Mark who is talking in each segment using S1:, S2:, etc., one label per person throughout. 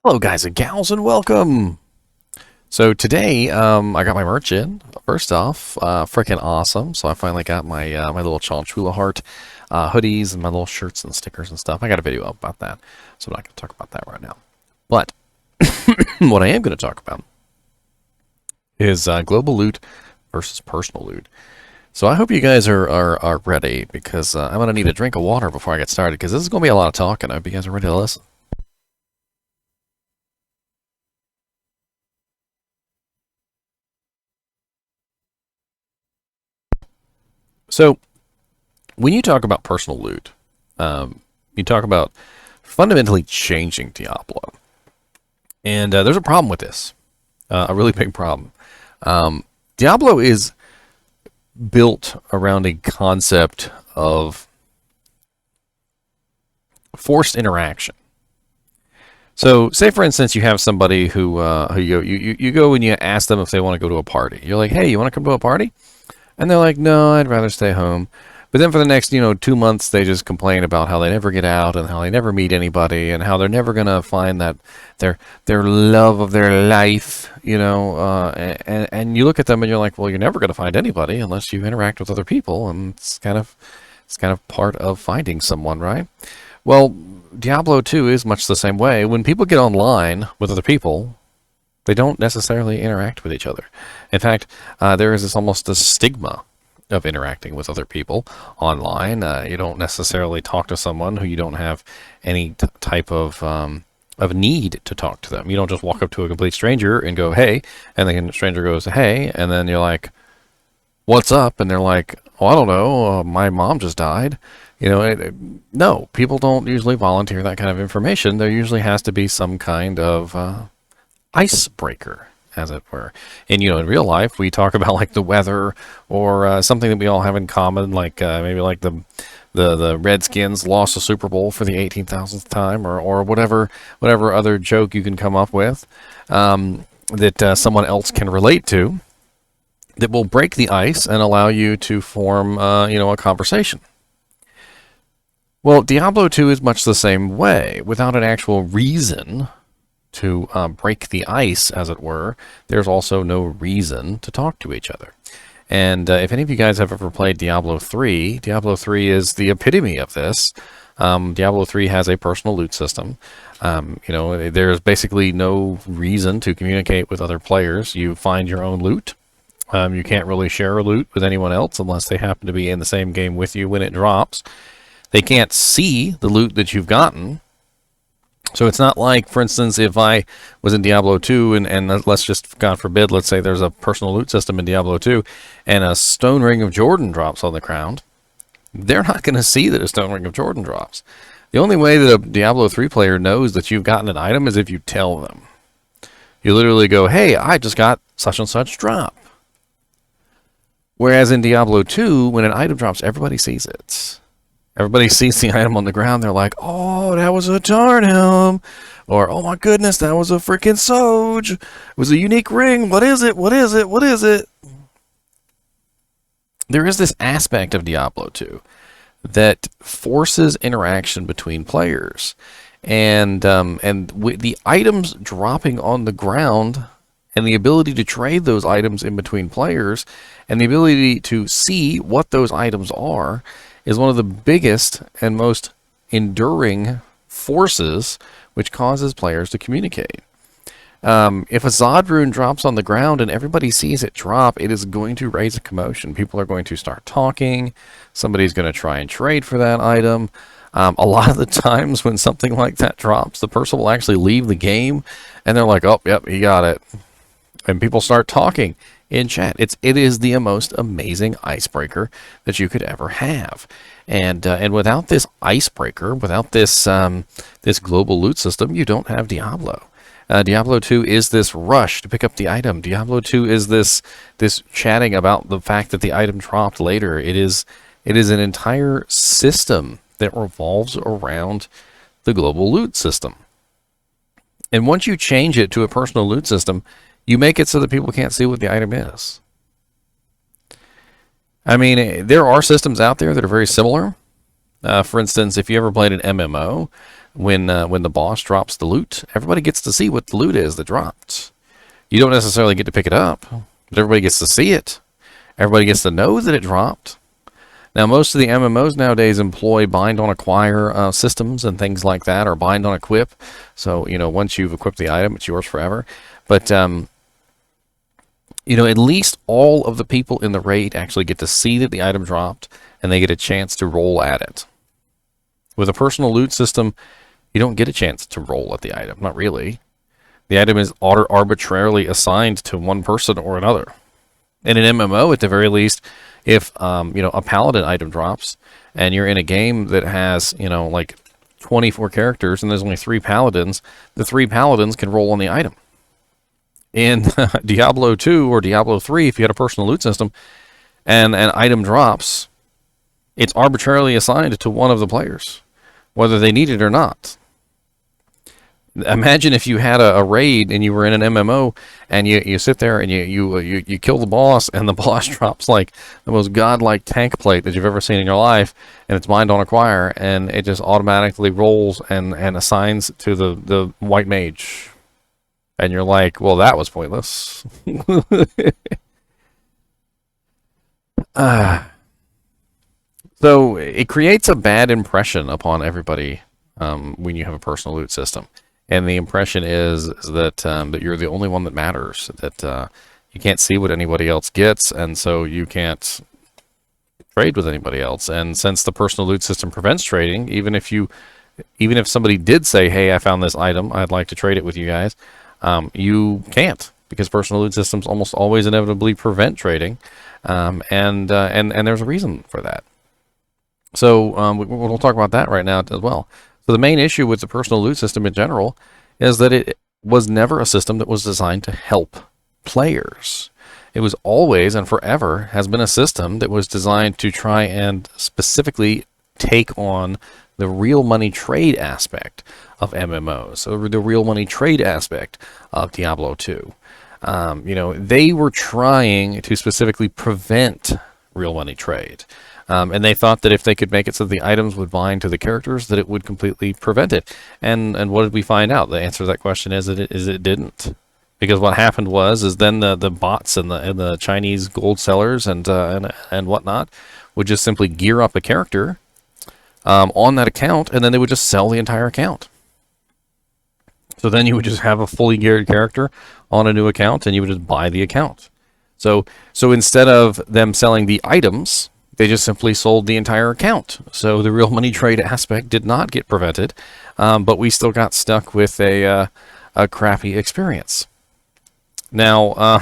S1: Hello guys and gals and welcome! So today, I got my merch in. First off, freaking awesome. So I finally got my my little Chinchilla heart hoodies and my little shirts and stickers and stuff. I got a video up about that, so I'm not going to talk about that right now. But what I am going to talk about is global loot versus personal loot. So I hope you guys are ready, because I'm going to need a drink of water before I get started, because this is going to be a lot of talking. I hope you guys are ready to listen. So, when you talk about personal loot, you talk about fundamentally changing Diablo. And there's a problem with this, a really big problem. Diablo is built around a concept of forced interaction. So, say for instance, you have somebody who you go and you ask them if they want to go to a party. You're like, hey, you want to come to a party? And they're like, no, I'd rather stay home. But then for the next, 2 months, they just complain about how they never get out and how they never meet anybody and how they're never going to find that their love of their life, and you look at them and you're like, well, you're never going to find anybody unless you interact with other people, and it's kind of part of finding someone, right? Well, Diablo 2 is much the same way. When people get online with other people, they don't necessarily interact with each other. In fact, there is almost a stigma of interacting with other people online. You don't necessarily talk to someone who you don't have any type of need to talk to them. You don't just walk up to a complete stranger and go, hey, and the stranger goes, hey, and then you're like, what's up? And they're like, oh, I don't know, my mom just died. No, people don't usually volunteer that kind of information. There usually has to be some kind of icebreaker, as it were. And in real life, we talk about like the weather or something that we all have in common, like maybe like the Redskins lost the Super Bowl for the 18,000th time, or whatever other joke you can come up with that someone else can relate to, that will break the ice and allow you to form a conversation. Well, Diablo 2 is much the same way. Without an actual reason to break the ice, as it were, there's also no reason to talk to each other. And if any of you guys have ever played Diablo 3, Diablo 3 is the epitome of this. Diablo 3 has a personal loot system. There's basically no reason to communicate with other players. You find your own loot. You can't really share a loot with anyone else unless they happen to be in the same game with you when it drops. They can't see the loot that you've gotten. So it's not like, for instance, if I was in Diablo 2 and let's just, God forbid, let's say there's a personal loot system in Diablo 2 and a stone ring of Jordan drops on the ground, they're not going to see that a stone ring of Jordan drops. The only way that a Diablo 3 player knows that you've gotten an item is if you tell them. You literally go, hey, I just got such and such drop. Whereas in Diablo 2, when an item drops, everybody sees it. Everybody sees the item on the ground. They're like, oh, that was a Tarnhelm. Or, oh my goodness, that was a freaking Soj. It was a unique ring. What is it? What is it? What is it? There is this aspect of Diablo 2 that forces interaction between players. And the items dropping on the ground and the ability to trade those items in between players and the ability to see what those items are is one of the biggest and most enduring forces which causes players to communicate. If a Zod rune drops on the ground and everybody sees it drop, it is going to raise a commotion. People are going to start talking. Somebody's going to try and trade for that item. A lot of the times when something like that drops, the person will actually leave the game and they're like, oh, yep, he got it. And people start talking in chat. It is the most amazing icebreaker that you could ever have, and without this icebreaker, without this this global loot system, you don't have Diablo. Diablo 2 is this rush to pick up the item. Diablo 2 is this chatting about the fact that the item dropped later. It is an entire system that revolves around the global loot system. And once you change it to a personal loot system, you make it so that people can't see what the item is. I mean, there are systems out there that are very similar. For instance, if you ever played an MMO, when the boss drops the loot, everybody gets to see what the loot is that dropped. You don't necessarily get to pick it up, but everybody gets to see it. Everybody gets to know that it dropped. Now, most of the MMOs nowadays employ bind on acquire systems and things like that, or bind on equip. So, once you've equipped the item, it's yours forever. But, at least all of the people in the raid actually get to see that the item dropped, and they get a chance to roll at it. With a personal loot system, you don't get a chance to roll at the item. Not really. The item is arbitrarily assigned to one person or another. In an MMO, at the very least, if a paladin item drops and you're in a game that has like 24 characters and there's only 3 paladins, the 3 paladins can roll on the item. In Diablo 2 or Diablo 3, if you had a personal loot system and an item drops, it's arbitrarily assigned to one of the players, whether they need it or not. Imagine if you had a raid and you were in an MMO and you sit there and you kill the boss, and the boss drops like the most godlike tank plate that you've ever seen in your life, and it's bind on acquire, and it just automatically rolls and assigns to the white mage. And you're like, well, that was pointless. So it creates a bad impression upon everybody when you have a personal loot system. And the impression is that that you're the only one that matters, that you can't see what anybody else gets, and so you can't trade with anybody else. And since the personal loot system prevents trading, even if somebody did say, hey, I found this item, I'd like to trade it with you guys, you can't, because personal loot systems almost always inevitably prevent trading, and there's a reason for that. So we'll talk about that right now as well. So the main issue with the personal loot system in general is that it was never a system that was designed to help players. It was always and forever has been a system that was designed to try and specifically take on the real money trade aspect of MMOs, so the real money trade aspect of Diablo 2. They were trying to specifically prevent real money trade. And they thought that if they could make it so the items would bind to the characters, that it would completely prevent it. And what did we find out? The answer to that question is that it didn't. Because what happened was then the bots and the Chinese gold sellers and whatnot would just simply gear up a character on that account, and then they would just sell the entire account. So then you would just have a fully geared character on a new account, and you would just buy the account. So instead of them selling the items, they just simply sold the entire account. So the real money trade aspect did not get prevented, but we still got stuck with a crappy experience. Now,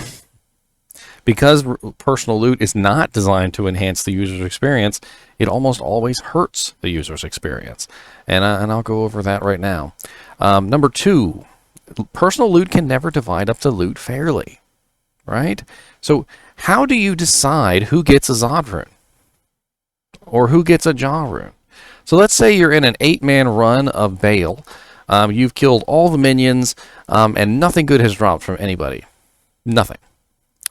S1: because personal loot is not designed to enhance the user's experience, it almost always hurts the user's experience. And I'll go over that right now. Number 2, personal loot can never divide up the loot fairly, right? So how do you decide who gets a Zod rune? Or who gets a Jaw rune? So let's say you're in an 8-man run of Bale. You've killed all the minions, and nothing good has dropped from anybody. Nothing.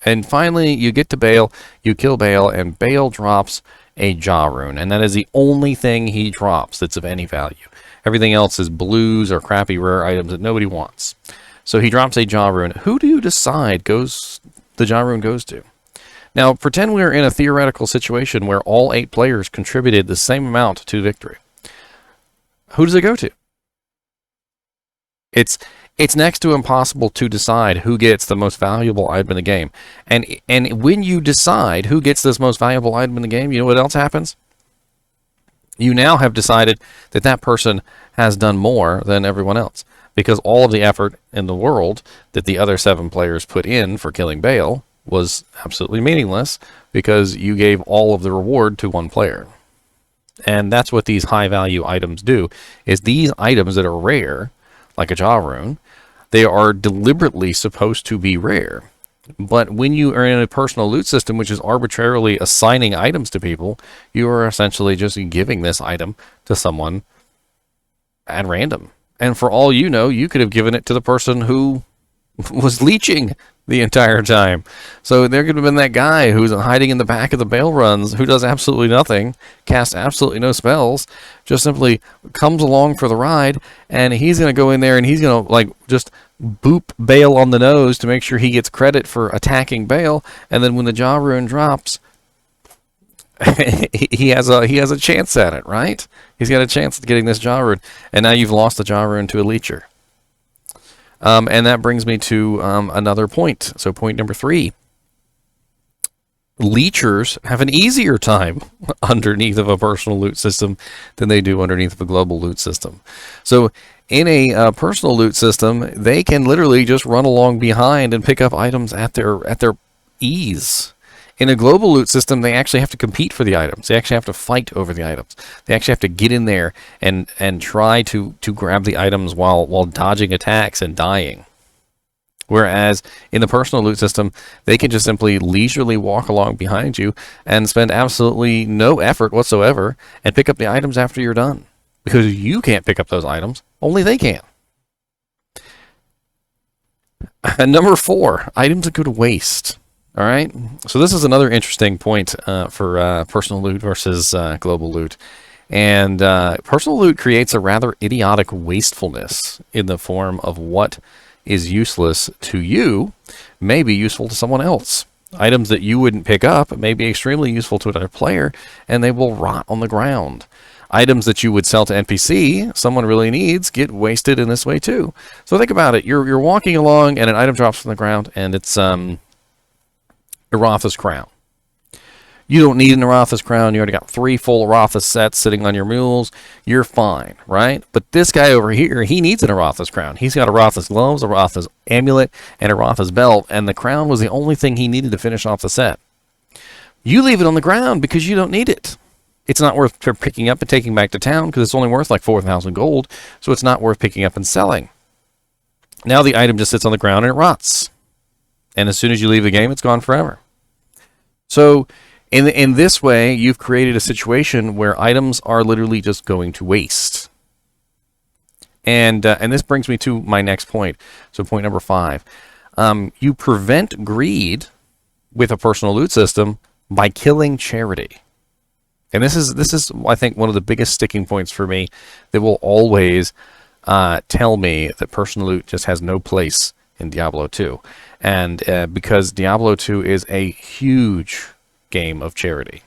S1: And finally, you get to Bale, you kill Bale, and Bale drops a Jaw rune. And that is the only thing he drops that's of any value. Everything else is blues or crappy rare items that nobody wants. So he drops a Jaw rune. Who do you decide the Jaw rune goes to? Now, pretend we're in a theoretical situation where all 8 players contributed the same amount to victory. Who does it go to? It's next to impossible to decide who gets the most valuable item in the game. And when you decide who gets this most valuable item in the game, you know what else happens? You now have decided that that person has done more than everyone else, because all of the effort in the world that the other 7 players put in for killing Bale was absolutely meaningless, because you gave all of the reward to one player. And that's what these high value items do, is these items that are rare, like a Jaw rune, they are deliberately supposed to be rare. But when you are in a personal loot system, which is arbitrarily assigning items to people, you are essentially just giving this item to someone at random. And for all you know, you could have given it to the person who was leeching the entire time. So there could have been that guy who's hiding in the back of the bail runs, who does absolutely nothing, casts absolutely no spells, just simply comes along for the ride, and he's going to go in there and he's going to like just boop Bale on the nose to make sure he gets credit for attacking Bale, and then when the jaw rune drops, he has a chance at it, right? He's got a chance at getting this jaw rune, and now you've lost the jaw rune to a leecher. And that brings me to another point. So point number 3. Leechers have an easier time underneath of a personal loot system than they do underneath of a global loot system. So in a personal loot system, they can literally just run along behind and pick up items at their ease. In a global loot system, they actually have to compete for the items. They actually have to fight over the items. They actually have to get in there and try to grab the items while dodging attacks and dying. Whereas in the personal loot system, they can just simply leisurely walk along behind you and spend absolutely no effort whatsoever and pick up the items after you're done. Because you can't pick up those items, only they can. And number 4, items that go to waste. All right, so this is another interesting point for personal loot versus global loot. And personal loot creates a rather idiotic wastefulness in the form of what is useless to you may be useful to someone else. Items that you wouldn't pick up may be extremely useful to another player, and they will rot on the ground. Items that you would sell to NPC, someone really needs, get wasted in this way too. So think about it. You're walking along, and an item drops from the ground, and it's Aratha's crown. You don't need an Aratha's crown. You already got 3 full Aratha sets sitting on your mules. You're fine, right? But this guy over here, he needs an Aratha's crown. He's got Aratha's gloves, Aratha's amulet, and Aratha's belt, and the crown was the only thing he needed to finish off the set. You leave it on the ground because you don't need it. It's not worth picking up and taking back to town because it's only worth like 4,000 gold, so it's not worth picking up and selling. Now the item just sits on the ground and it rots. And as soon as you leave the game, it's gone forever. So in this way, you've created a situation where items are literally just going to waste. And this brings me to my next point. So point number 5. You prevent greed with a personal loot system by killing charity. And this is I think one of the biggest sticking points for me that will always tell me that personal loot just has no place in Diablo 2. And because Diablo 2 is a huge game of charity.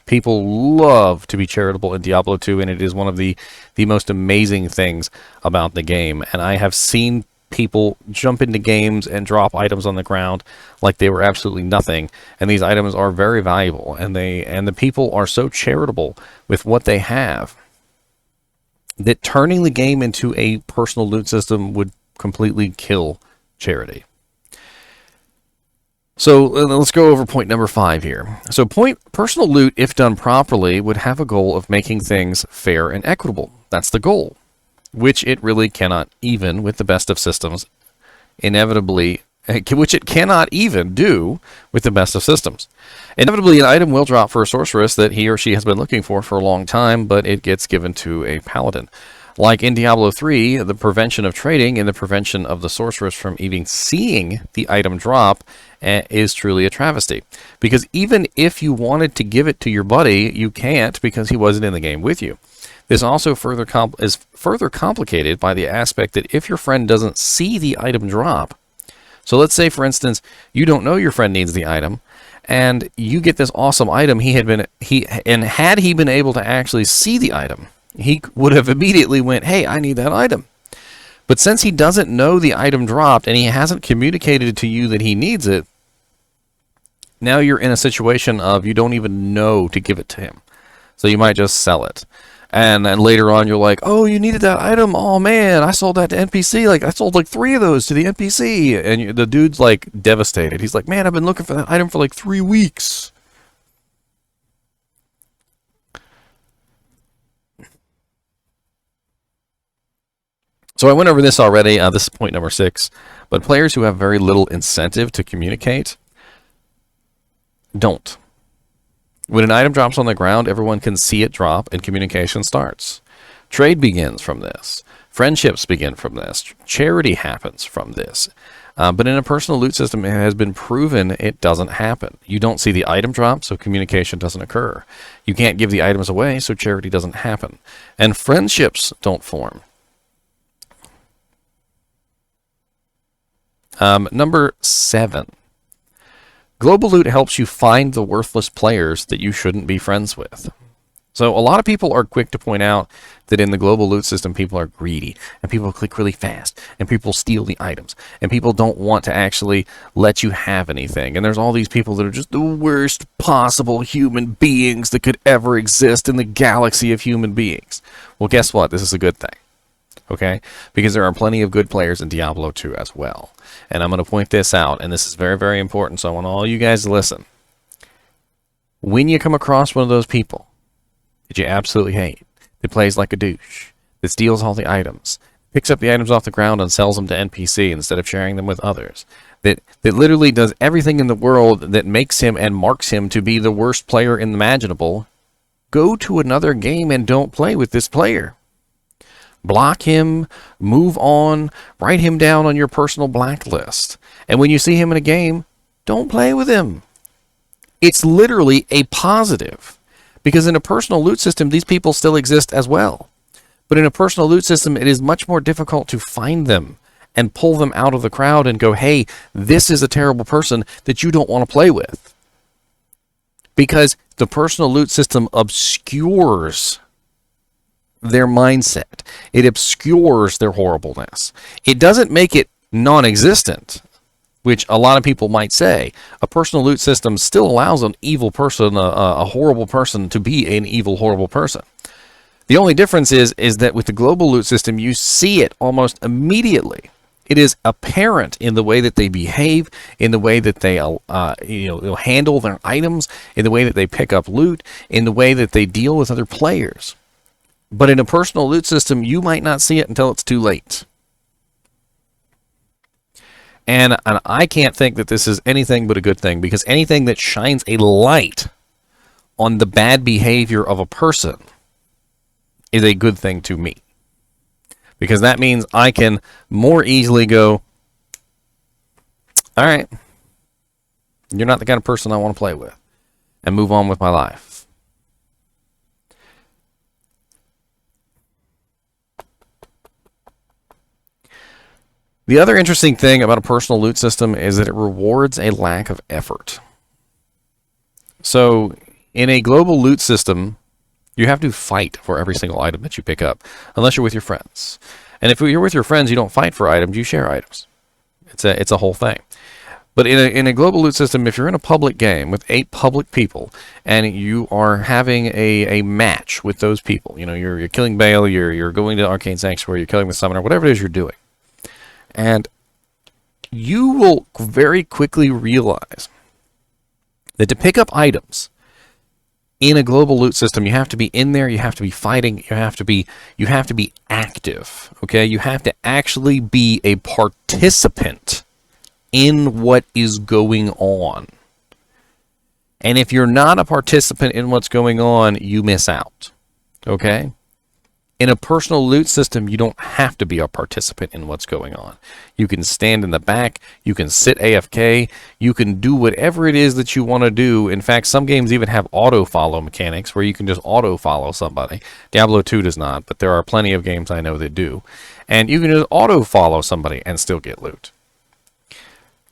S1: People love to be charitable in Diablo 2, and it is one of the most amazing things about the game. And I have seen people jump into games and drop items on the ground like they were absolutely nothing, and these items are very valuable, and the people are so charitable with what they have that turning the game into a personal loot system would completely kill charity. So let's go over point number 5 here. So personal loot, if done properly, would have a goal of making things fair and equitable. That's the goal, which it really cannot even with the best of systems. Inevitably, which it cannot even do with the best of systems. Inevitably, an item will drop for a sorceress that he or she has been looking for a long time, but it gets given to a paladin. Like in Diablo 3, the prevention of trading and the prevention of the sorceress from even seeing the item drop is truly a travesty. Because even if you wanted to give it to your buddy, you can't because he wasn't in the game with you. This also is further complicated by the aspect that if your friend doesn't see the item drop, so let's say, for instance, you don't know your friend needs the item, and you get this awesome item. Had he been able to actually see the item, he would have immediately went, hey, I need that item. But since he doesn't know the item dropped and he hasn't communicated to you that he needs it, now you're in a situation of you don't even know to give it to him. So you might just sell it. And then later on you're like, oh, you needed that item? Oh man, I sold that to NPC. Like I sold like 3 of those to the NPC. And the dude's like devastated. He's like, man, I've been looking for that item for like 3 weeks. So I went over this already. This is point number 6. But players who have very little incentive to communicate don't. When an item drops on the ground, everyone can see it drop and communication starts. Trade begins from this. Friendships begin from this. Charity happens from this. But in a personal loot system, it has been proven it doesn't happen. You don't see the item drop, so communication doesn't occur. You can't give the items away, so charity doesn't happen. And friendships don't form. Number 7. Global loot helps you find the worthless players that you shouldn't be friends with. So a lot of people are quick to point out that in the global loot system, people are greedy, and people click really fast, and people steal the items, and people don't want to actually let you have anything. And there's all these people that are just the worst possible human beings that could ever exist in the galaxy of human beings. Well, guess what? This is a good thing, okay? Because there are plenty of good players in Diablo 2 as well. And I'm going to point this out, and this is very, very important, so I want all you guys to listen. When you come across one of those people that you absolutely hate, that plays like a douche, that steals all the items, picks up the items off the ground and sells them to NPC instead of sharing them with others, that literally does everything in the world that makes him and marks him to be the worst player imaginable, go to another game and don't play with this player. Block him, move on, write him down on your personal blacklist. And when you see him in a game, don't play with him. It's literally a positive. Because in a personal loot system, these people still exist as well. But in a personal loot system, it is much more difficult to find them and pull them out of the crowd and go, hey, this is a terrible person that you don't want to play with. Because the personal loot system obscures their mindset. It obscures their horribleness. It doesn't make it non-existent, which a lot of people might say. A personal loot system still allows an evil person, a horrible person, to be an evil, horrible person. The only difference is that with the global loot system, you see it almost immediately. It is apparent in the way that they behave, in the way that they handle their items, in the way that they pick up loot, in the way that they deal with other players. But in a personal loot system, you might not see it until it's too late. And I can't think that this is anything but a good thing, because anything that shines a light on the bad behavior of a person is a good thing to me. Because that means I can more easily go, all right, you're not the kind of person I want to play with, and move on with my life. The other interesting thing about a personal loot system is that it rewards a lack of effort. So, in a global loot system, you have to fight for every single item that you pick up, unless you're with your friends. And if you're with your friends, you don't fight for items, you share items. It's a whole thing. But in a global loot system, if you're in a public game with 8 public people, and you are having a match with those people, you're killing Bale, you're going to Arcane Sanctuary, you're killing the Summoner, whatever it is you're doing, and you will very quickly realize that to pick up items in a global loot system, you have to be in there, you have to be fighting, you have to be active, okay? You have to actually be a participant in what is going on. And if you're not a participant in what's going on, you miss out, okay? In a personal loot system, you don't have to be a participant in what's going on. You can stand in the back, you can sit AFK, you can do whatever it is that you want to do. In fact, some games even have auto-follow mechanics where you can just auto-follow somebody. Diablo 2 does not, but there are plenty of games I know that do. And you can just auto-follow somebody and still get loot.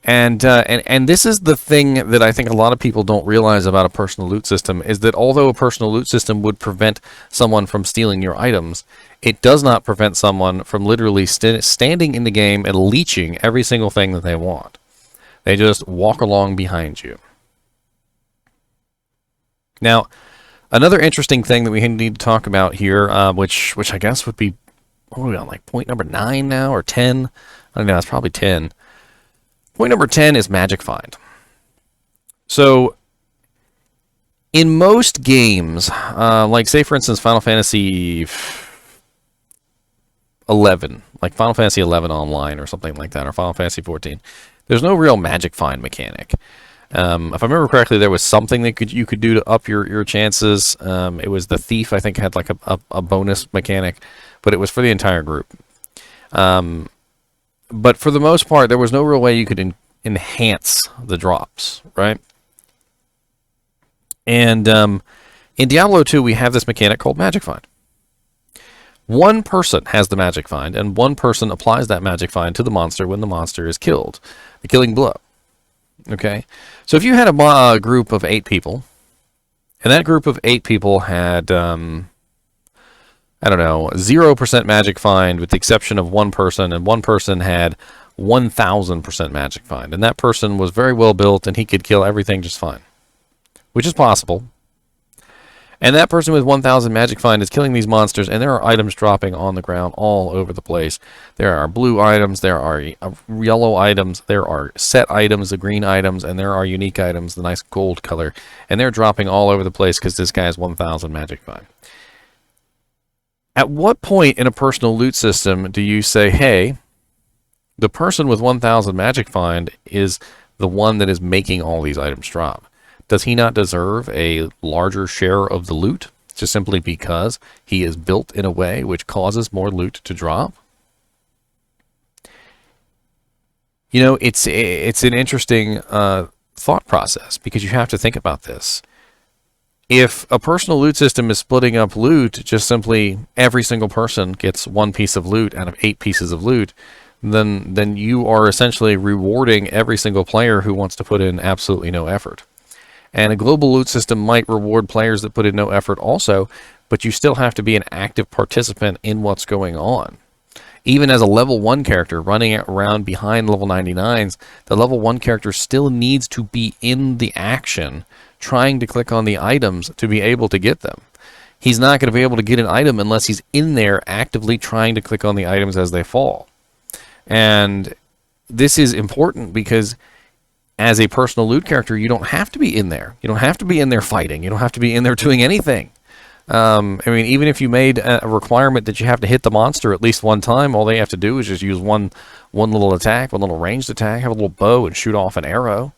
S1: And this is the thing that I think a lot of people don't realize about a personal loot system, is that although a personal loot system would prevent someone from stealing your items, it does not prevent someone from literally standing in the game and leeching every single thing that they want. They just walk along behind you. Now, another interesting thing that we need to talk about here, which I guess would be, what are we on, like point number 9 now, or 10? I don't know, it's probably 10. Point number 10 is Magic Find. So, in most games, like say for instance Final Fantasy 11, like Final Fantasy 11 Online or something like that, or Final Fantasy 14, there's no real Magic Find mechanic. If I remember correctly, there was something that you could do to up your chances. It was the Thief, I think, had like a bonus mechanic, but it was for the entire group. but for the most part, there was no real way you could enhance the drops, right? And in Diablo 2, we have this mechanic called Magic Find. One person has the Magic Find, and one person applies that Magic Find to the monster when the monster is killed. The killing blow. Okay? So if you had a group of 8 people, and that group of 8 people had, I don't know, 0% Magic Find with the exception of one person, and one person had 1,000% Magic Find, and that person was very well built, and he could kill everything just fine. Which is possible. And that person with 1,000 Magic Find is killing these monsters, and there are items dropping on the ground all over the place. There are blue items, there are yellow items, there are set items, the green items, and there are unique items, the nice gold color. And they're dropping all over the place because this guy has 1,000 Magic Find. At what point in a personal loot system do you say, hey, the person with 1,000 Magic Find is the one that is making all these items drop? Does he not deserve a larger share of the loot just simply because he is built in a way which causes more loot to drop? You know, it's an interesting thought process because you have to think about this. If a personal loot system is splitting up loot, just simply every single person gets one piece of loot out of 8 pieces of loot, then you are essentially rewarding every single player who wants to put in absolutely no effort. And a global loot system might reward players that put in no effort also, but you still have to be an active participant in what's going on. Even as a level 1 character running around behind level 99s, the level 1 character still needs to be in the action, trying to click on the items to be able to get them. He's not going to be able to get an item unless he's in there actively trying to click on the items as they fall. And this is important because as a personal loot character, you don't have to be in there. You don't have to be in there fighting. You don't have to be in there doing anything. I mean, even if you made a requirement that you have to hit the monster at least one time, all they have to do is just use one little attack, one little ranged attack, have a little bow, and shoot off an arrow.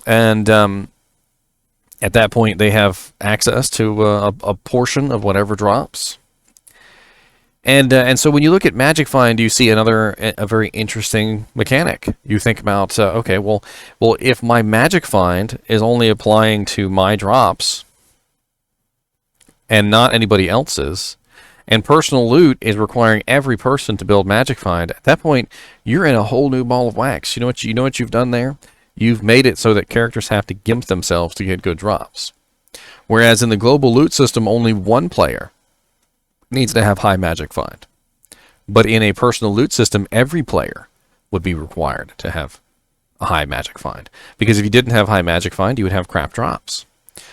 S1: And at that point, they have access to a portion of whatever drops. And so when you look at Magic Find, you see a very interesting mechanic. You think about, okay, well, if my Magic Find is only applying to my drops and not anybody else's, and personal loot is requiring every person to build Magic Find, at that point, you're in a whole new ball of wax. You know what you've done there? You've made it so that characters have to gimp themselves to get good drops. Whereas in the global loot system, only one player needs to have high Magic Find. But in a personal loot system, every player would be required to have a high Magic Find. Because if you didn't have high Magic Find, you would have crap drops.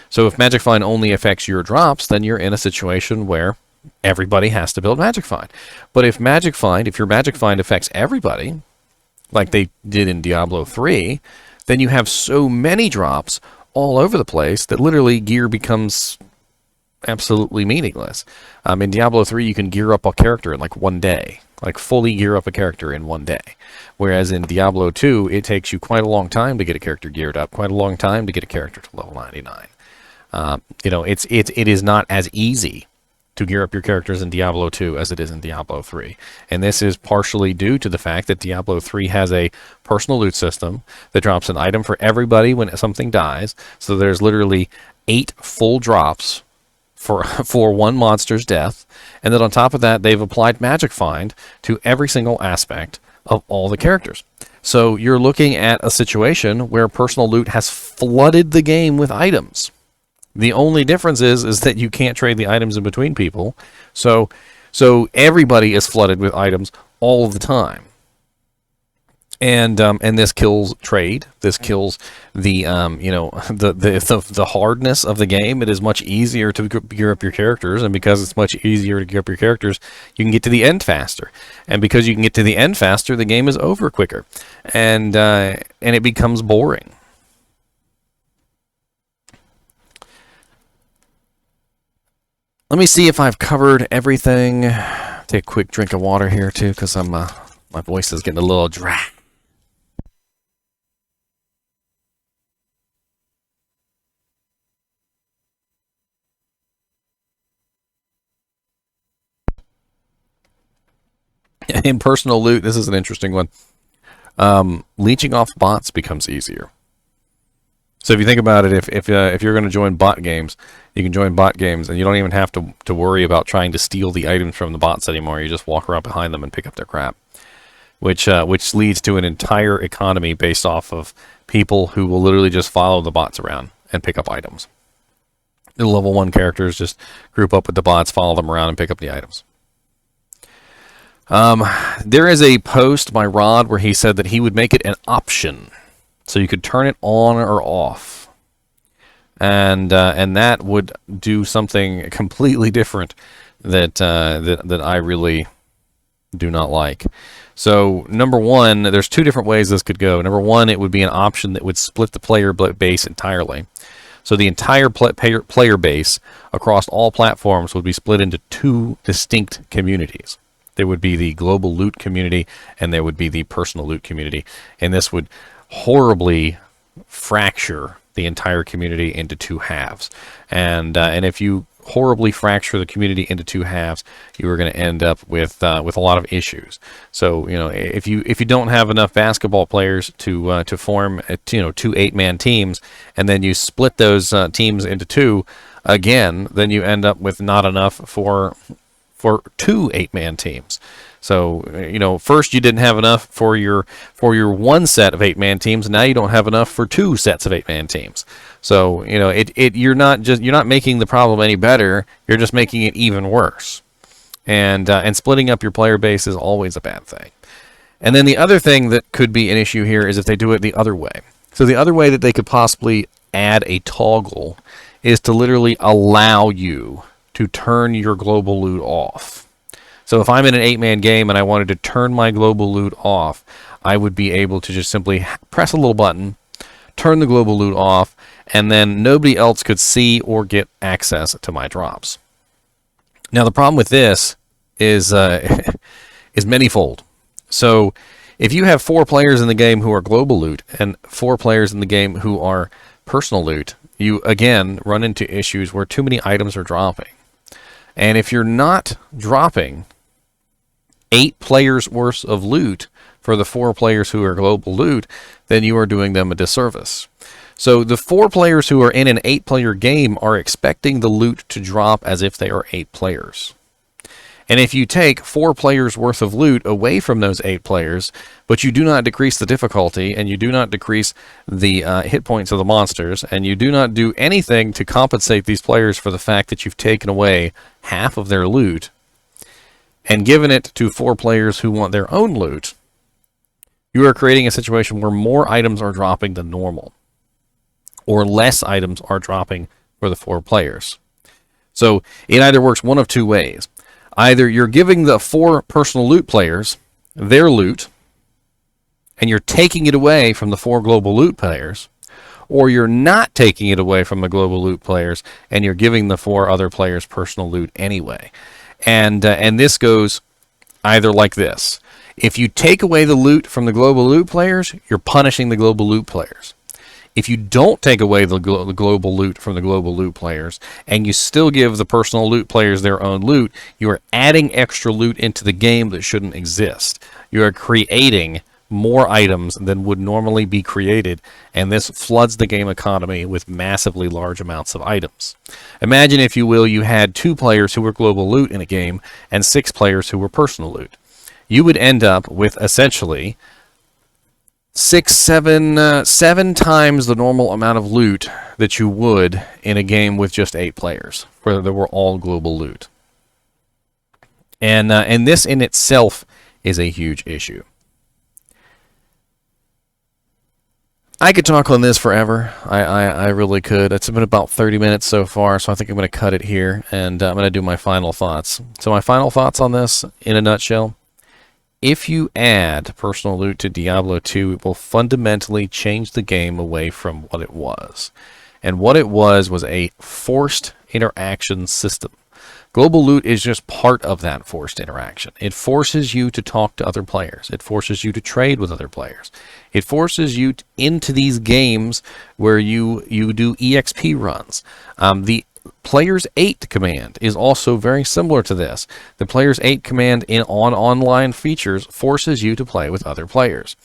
S1: So if Magic Find only affects your drops, then you're in a situation where everybody has to build Magic Find. But if your Magic Find affects everybody, like they did in Diablo 3, then you have so many drops all over the place that literally gear becomes absolutely meaningless. In Diablo 3, you can gear up a character in like one day, like fully gear up a character in one day. Whereas in Diablo 2, it takes you quite a long time to get a character geared up, quite a long time to get a character to level 99. It is not as easy to gear up your characters in Diablo 2 as it is in Diablo 3. And this is partially due to the fact that Diablo 3 has a personal loot system that drops an item for everybody when something dies. So there's literally 8 full drops for one monster's death, and then on top of that, they've applied Magic Find to every single aspect of all the characters. So you're looking at a situation where personal loot has flooded the game with items. The only difference is that you can't trade the items in between people. So everybody is flooded with items all the time. And this kills trade. This kills the the hardness of the game. It is much easier to gear up your characters, and because it's much easier to gear up your characters, you can get to the end faster. And because you can get to the end faster, the game is over quicker, and it becomes boring. Let me see if I've covered everything. Take a quick drink of water here too, because my voice is getting a little dry. In personal loot, this is an interesting one. Leeching off bots becomes easier. So if you think about it, if you're going to join bot games, you can join bot games, and you don't even have to worry about trying to steal the items from the bots anymore. You just walk around behind them and pick up their crap, which leads to an entire economy based off of people who will literally just follow the bots around and pick up items. The level 1 characters just group up with the bots, follow them around, and pick up the items. There is a post by Rod where he said that he would make it an option, so you could turn it on or off, and that would do something completely different that I really do not like. So number one, there's two different ways this could go. Number one, it would be an option that would split the player base entirely. So the entire player base across all platforms would be split into two distinct communities. There would be the global loot community, and there would be the personal loot community. And this would horribly fracture the entire community into two halves. And if you horribly fracture the community into two halves, you are going to end up with a lot of issues. So if you don't have enough basketball players to form two 8-man teams, and then you split those teams into two again, then you end up with not enough for two 8-man teams. So first you didn't have enough for your one set of 8-man teams. Now you don't have enough for two sets of 8-man teams. So you're not making the problem any better. You're just making it even worse. And splitting up your player base is always a bad thing. And then the other thing that could be an issue here is if they do it the other way. So the other way that they could possibly add a toggle is to literally allow you to turn your global loot off. So if I'm in an 8-man game and I wanted to turn my global loot off, I would be able to just simply press a little button, turn the global loot off, and then nobody else could see or get access to my drops. Now the problem with this is manyfold. So if you have 4 players in the game who are global loot and 4 players in the game who are personal loot, you again run into issues where too many items are dropping. And if you're not dropping 8 players worth of loot for the 4 players who are global loot, then you are doing them a disservice. So the 4 players who are in an 8-player game are expecting the loot to drop as if they are 8 players. And if you take 4 players worth of loot away from those 8 players, but you do not decrease the difficulty, and you do not decrease the hit points of the monsters, and you do not do anything to compensate these players for the fact that you've taken away half of their loot and given it to 4 players who want their own loot, you are creating a situation where more items are dropping than normal, or less items are dropping for the 4 players. So it either works one of two ways. Either you're giving the 4 personal loot players their loot, and you're taking it away from the 4 global loot players, or you're not taking it away from the global loot players, and you're giving the 4 other players personal loot anyway. And this goes either like this. If you take away the loot from the global loot players, you're punishing the global loot players. If you don't take away the global loot from the global loot players, and you still give the personal loot players their own loot, you are adding extra loot into the game that shouldn't exist. You are creating more items than would normally be created, and this floods the game economy with massively large amounts of items. Imagine, if you will, you had 2 players who were global loot in a game and 6 players who were personal loot. You would end up with essentially 7 times the normal amount of loot that you would in a game with just 8 players, where they were all global loot. And this in itself is a huge issue. I could talk on this forever. I really could. It's been about 30 minutes so far, so I think I'm going to cut it here, and I'm going to do my final thoughts. So my final thoughts on this, in a nutshell: if you add personal loot to Diablo 2, it will fundamentally change the game away from what it was. And what it was a forced interaction system. Global loot is just part of that forced interaction. It forces you to talk to other players. It forces you to trade with other players. It forces you into these games where you do EXP runs. Players 8 command is also very similar to this. The Players 8 command on online features forces you to play with other players.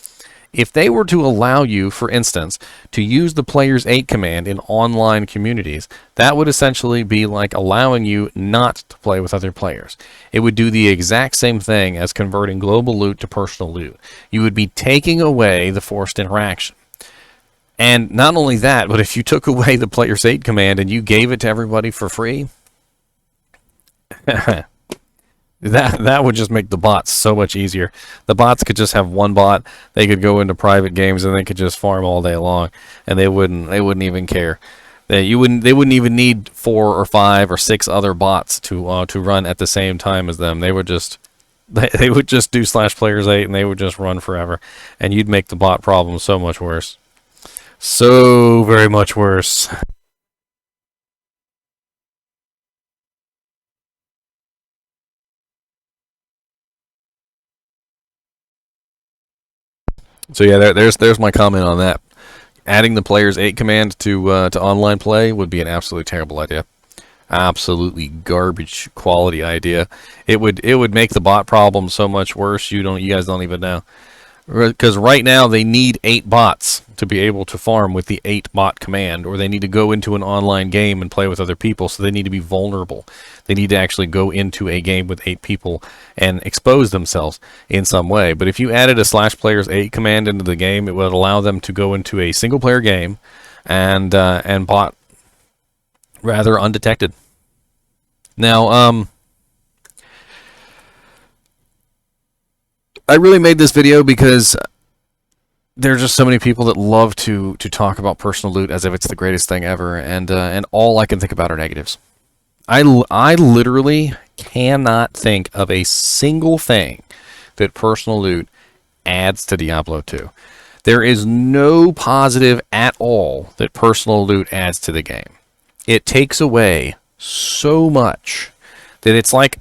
S1: If they were to allow you, for instance, to use the Players 8 command in online communities, that would essentially be like allowing you not to play with other players. It would do the exact same thing as converting global loot to personal loot. You would be taking away the forced interaction. And not only that, but if you took away the Players 8 command and you gave it to everybody for free, that would just make the bots so much easier. The bots could just have one bot. They could go into private games and they could just farm all day long, and they wouldn't even care. They wouldn't even need 4 or 5 or 6 other bots to run at the same time as them. They would just do /players8 and they would just run forever, and you'd make the bot problem so much worse. So very much worse. So yeah, there's my comment on that. Adding the Players 8 command to online play would be an absolutely terrible idea. Absolutely garbage quality idea. It would make the bot problem so much worse. You guys don't even know. Because right now they need 8 bots to be able to farm with the 8 bot command, or they need to go into an online game and play with other people, so they need to be vulnerable. They need to actually go into a game with 8 people and expose themselves in some way. But if you added a /players8 command into the game, it would allow them to go into a single player game and bot rather undetected. Now, I really made this video because there's just so many people that love to talk about personal loot as if it's the greatest thing ever, and all I can think about are negatives. I literally cannot think of a single thing that personal loot adds to Diablo 2. There is no positive at all that personal loot adds to the game. It takes away so much that it's like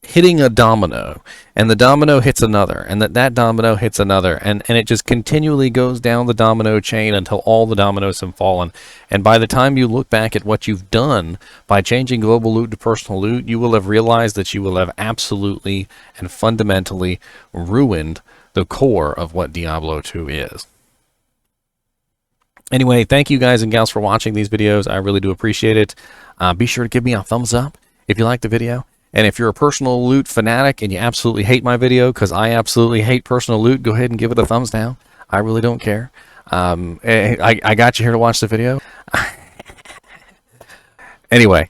S1: hitting a domino, and the domino hits another, and that domino hits another, and it just continually goes down the domino chain until all the dominoes have fallen. And by the time you look back at what you've done by changing global loot to personal loot, you will have realized that you will have absolutely and fundamentally ruined the core of what Diablo 2 is. Anyway, thank you guys and gals for watching these videos. I really do appreciate it. Be sure to give me a thumbs up if you liked the video. And if you're a personal loot fanatic and you absolutely hate my video, because I absolutely hate personal loot, go ahead and give it a thumbs down. I really don't care. I got you here to watch the video. Anyway,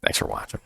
S1: thanks for watching.